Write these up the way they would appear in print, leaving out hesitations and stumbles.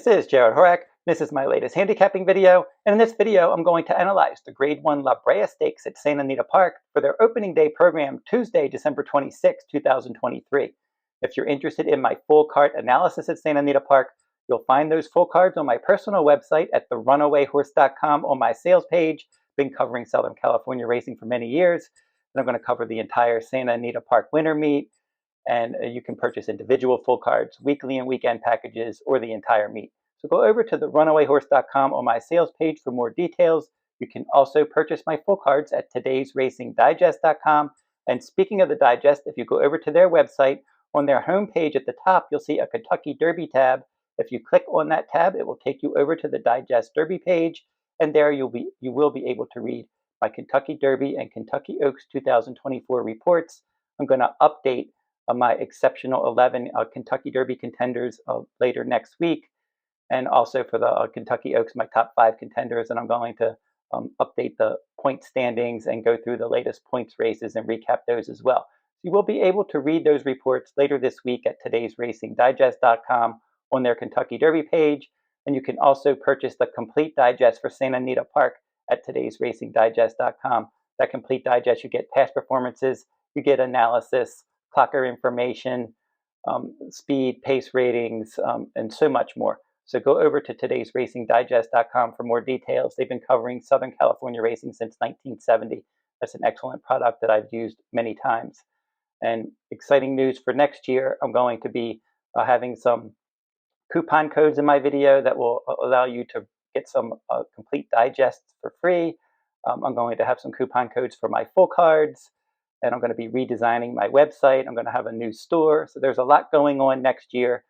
This is Jarrod Horak. This is my latest handicapping video, and in this video I'm going to analyze the Grade 1 Brea Stakes at Santa Anita Park for their opening day program Tuesday, December 26, 2023. If you're interested in my full card analysis at Santa Anita Park, you'll find those full cards on my personal website at therunawayhorse.com on my sales page. Been covering Southern California racing for many years, and I'm going to cover the entire Santa Anita Park winter meet. And you can purchase individual full cards, weekly and weekend packages, or the entire meet. So go over to the runawayhorse.com on my sales page for more details. You can also purchase my full cards at todaysracingdigest.com. And speaking of the digest, if you go over to their website, on their homepage at the top, you'll see a Kentucky Derby tab. If you click on that tab, it will take you over to the Digest Derby page, and there you will be able to read my Kentucky Derby and Kentucky Oaks 2024 reports. I'm going to update my exceptional 11 Kentucky Derby contenders later next week, and also for the Kentucky Oaks, my top 5 contenders, and I'm going to update the point standings and go through the latest points races and recap those as well. You will be able to read those reports later this week at todaysracingdigest.com on their Kentucky Derby page, and you can also purchase the complete digest for Santa Anita Park at todaysracingdigest.com. That complete digest, you get past performances, you get analysis, clocker information, speed, pace ratings, and so much more. So go over to todaysracingdigest.com for more details. They've been covering Southern California racing since 1970. That's an excellent product that I've used many times. And exciting news for next year, I'm going to be having some coupon codes in my video that will allow you to get some complete digests for free. I'm going to have some coupon codes for my full cards, and I'm going to be redesigning my website. I'm going to have a new store. So there's a lot going on next year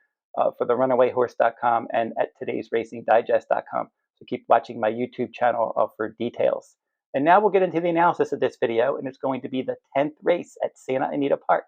for the runawayhorse.com and at todaysracingdigest.com. So keep watching my YouTube channel for details. And now we'll get into the analysis of this video, and it's going to be the 10th race at Santa Anita Park.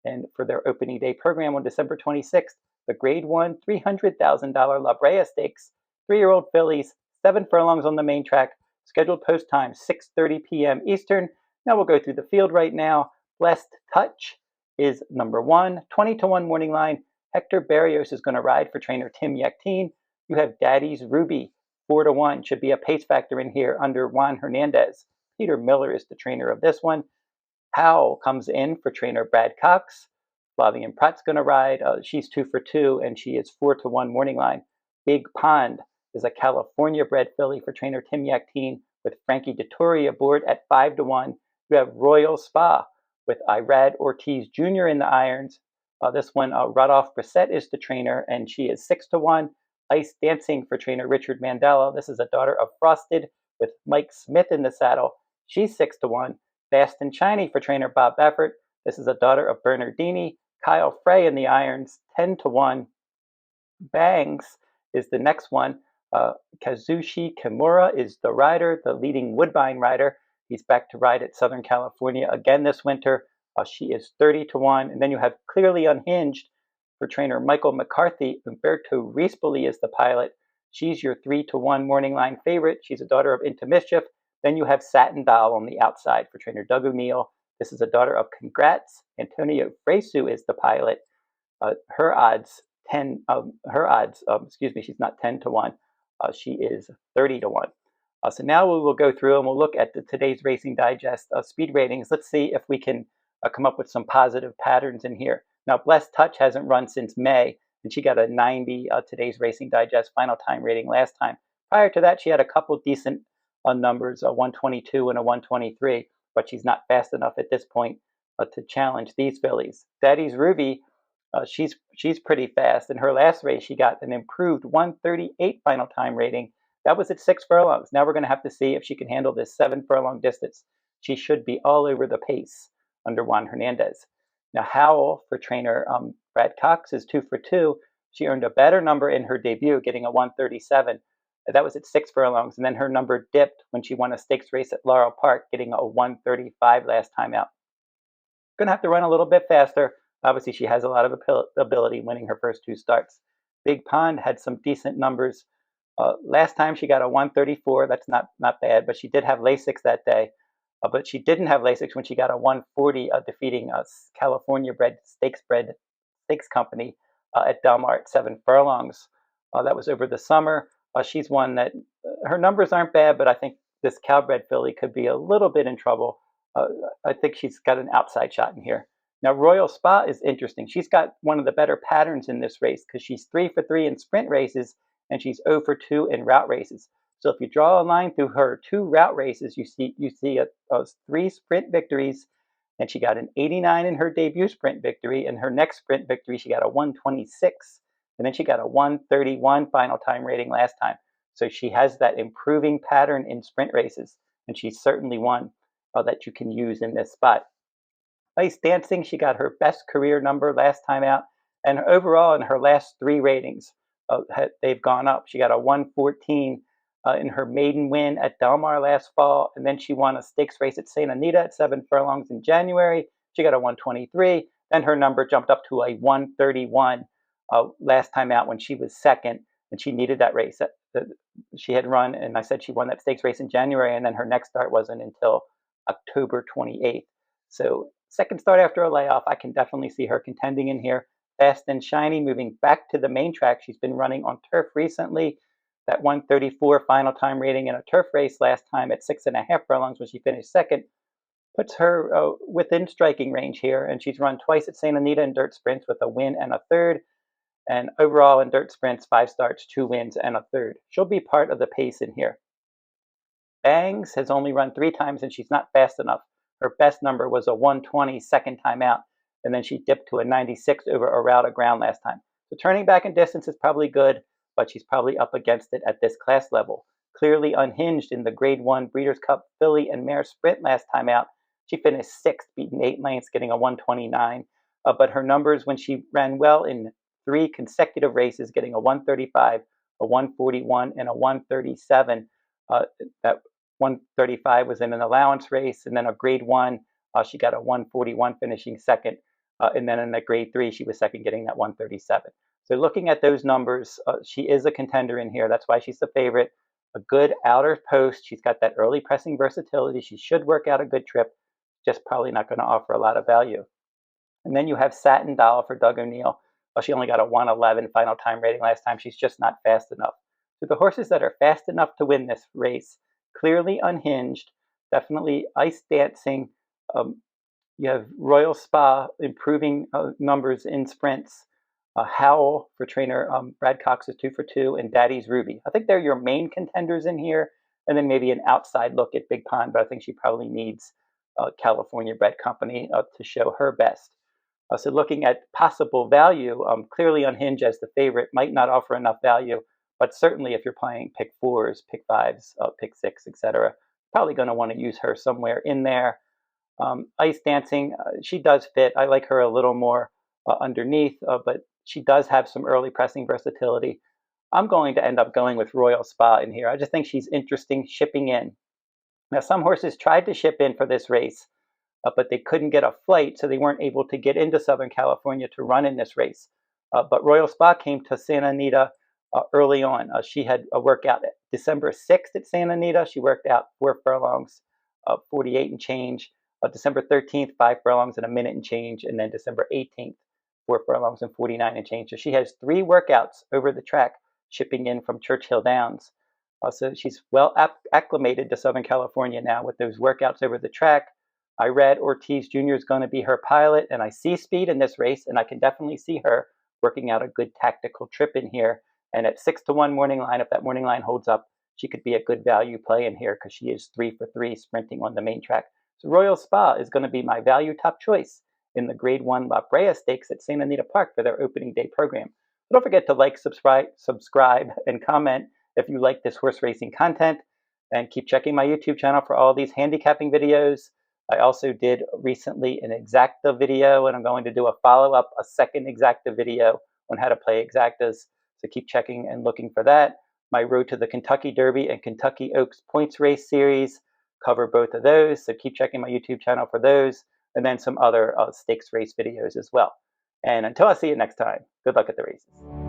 And for their opening day program on December 26th, the Grade 1 $300,000 Brea Stakes, 3-year-old fillies, 7 furlongs on the main track, scheduled post time 6:30 p.m. Eastern. Now we'll go through the field right now. Blessed Touch is number 1, 20-1 morning line. Hector Berrios is going to ride for trainer Tim Yakteen. You have Daddysruby, 4-1. Should be a pace factor in here under Juan Hernandez. Peter Miller is the trainer of this one. Howl comes in for trainer Brad Cox. Flavien Prat's going to ride. She's 2 for 2, and she is 4-1 morning line. Big Pond is a California-bred filly for trainer Tim Yakteen with Frankie Dettori aboard at 5-1. You have Royal Spa with Irad Ortiz Jr. in the irons. This one, Rudolph Brissett is the trainer, and she is 6-1. Ice Dancing for trainer Richard Mandela. This is a daughter of Frosted with Mike Smith in the saddle. She's 6-1. Fast and Shiny for trainer Bob Baffert. This is a daughter of Bernardini. Kyle Frey in the irons, 10-1. Bangs is the next one. Kazushi Kimura is the rider, the leading Woodbine rider. He's back to ride at Southern California again this winter. She is 30-1. And then you have Clearly Unhinged for trainer Michael McCarthy. Umberto Rispoli is the pilot. She's your 3-1 morning line favorite. She's a daughter of Into Mischief. Then you have Satin Doll on the outside for trainer Doug O'Neill. This is a daughter of Congrats. Antonio Fresu is the pilot. Her odds, she's not 10-1. She is 30-1. So now we will go through and we'll look at today's Racing Digest speed ratings. Let's see if we can come up with some positive patterns in here. Now, Blessed Touch hasn't run since May, and she got a 90 today's Racing Digest final time rating last time. Prior to that, she had a couple decent numbers, a 122 and a 123, but she's not fast enough at this point to challenge these fillies. Daddysruby, she's pretty fast. In her last race, she got an improved 138 final time rating. That was at 6 furlongs. Now we're going to have to see if she can handle this 7 furlong distance. She should be all over the pace under Juan Hernandez. Now Howl for trainer Brad Cox is 2 for 2. She earned a better number in her debut, getting a 137. That was at 6 furlongs, and then her number dipped when she won a stakes race at Laurel Park, getting a 135 last time out. Going to have to run a little bit faster. Obviously, she has a lot of ability winning her first 2 starts. Big Pond had some decent numbers. Last time she got a 134. That's not bad, but she did have Lasix that day. But she didn't have Lasix when she got a 140, defeating a California-bred stakes company at Del Mar at 7 furlongs. That was over the summer. She's one that her numbers aren't bad, but I think this Cowbred filly could be a little bit in trouble. I think she's got an outside shot in here. Now, Royal Spa is interesting. She's got one of the better patterns in this race because she's 3 for 3 in sprint races and she's 0 for 2 in route races. So if you draw a line through her 2 route races, you see 3 sprint victories, and she got an 89 in her debut sprint victory. And her next sprint victory, she got a 126, and then she got a 131 final time rating last time. So she has that improving pattern in sprint races, and she's certainly one that you can use in this spot. Ice Dancing, she got her best career number last time out, and overall in her last 3 ratings, they've gone up. She got a 114 in her maiden win at Del Mar last fall, and then she won a stakes race at St. Anita at 7 furlongs in January. She got a 123. Then her number jumped up to a 131 last time out when she was second, and she needed that race. She had run, and I said she won that stakes race in January, and then her next start wasn't until October 28th. So second start after a layoff, I can definitely see her contending in here. Fast and Shiny, moving back to the main track. She's been running on turf recently. That 134 final time rating in a turf race last time at 6.5 furlongs when she finished second puts her within striking range here. And she's run twice at St. Anita in dirt sprints with a win and a third. And overall in dirt sprints, 5 starts, 2 wins, and a third. She'll be part of the pace in here. Bangs has only run 3 times and she's not fast enough. Her best number was a 120 second time out, and then she dipped to a 96 over a route of ground last time. So turning back in distance is probably good, but she's probably up against it at this class level. Clearly Unhinged in the Grade 1 Breeders' Cup filly and mare sprint last time out. She finished 6th, beating 8 lengths, getting a 129. But her numbers when she ran well in 3 consecutive races, getting a 135, a 141, and a 137. That 135 was in an allowance race, and then a Grade 1, she got a 141, finishing second. And then in the Grade 3, she was second, getting that 137. So looking at those numbers, she is a contender in here. That's why she's the favorite. A good outer post. She's got that early pressing versatility. She should work out a good trip, just probably not going to offer a lot of value. And then you have Satin Doll for Doug O'Neill. She only got a 111 final time rating last time. She's just not fast enough. So the horses that are fast enough to win this race, clearly Unhinged, definitely Ice Dancing. You have Royal Spa improving numbers in sprints. Howl for trainer Brad Cox is 2 for 2, and Daddysruby. I think they're your main contenders in here, and then maybe an outside look at Big Pond, but I think she probably needs California Bred Company to show her best. So looking at possible value, clearly Unhinged as the favorite might not offer enough value, but certainly if you're playing pick 4s, pick 5s, pick 6, etc., probably going to want to use her somewhere in there. Ice Dancing, she does fit. I like her a little more underneath, but she does have some early pressing versatility. I'm going to end up going with Royal Spa in here. I just think she's interesting shipping in. Now, some horses tried to ship in for this race, but they couldn't get a flight, so they weren't able to get into Southern California to run in this race. But Royal Spa came to Santa Anita early on. She had a workout December 6th at Santa Anita. She worked out 4 furlongs, 48 and change. December 13th, 5 furlongs and a minute and change. And then December 18th, 4 furlongs and 49 and change. So she has 3 workouts over the track shipping in from Churchill Downs. So she's well acclimated to Southern California now with those workouts over the track. I read Ortiz Jr. is going to be her pilot, and I see speed in this race, and I can definitely see her working out a good tactical trip in here. And at 6-1 morning line, if that morning line holds up, she could be a good value play in here because she is 3 for 3 sprinting on the main track. So Royal Spa is going to be my value top choice in the Grade 1 La Brea Stakes at St. Anita Park for their opening day program. Don't forget to like, subscribe, and comment if you like this horse racing content. And keep checking my YouTube channel for all these handicapping videos. I also did recently an exacta video, and I'm going to do a follow-up, a second exacta video on how to play exactas. So keep checking and looking for that. My Road to the Kentucky Derby and Kentucky Oaks Points Race series cover both of those. So keep checking my YouTube channel for those, and then some other stakes race videos as well. And until I see you next time, good luck at the races.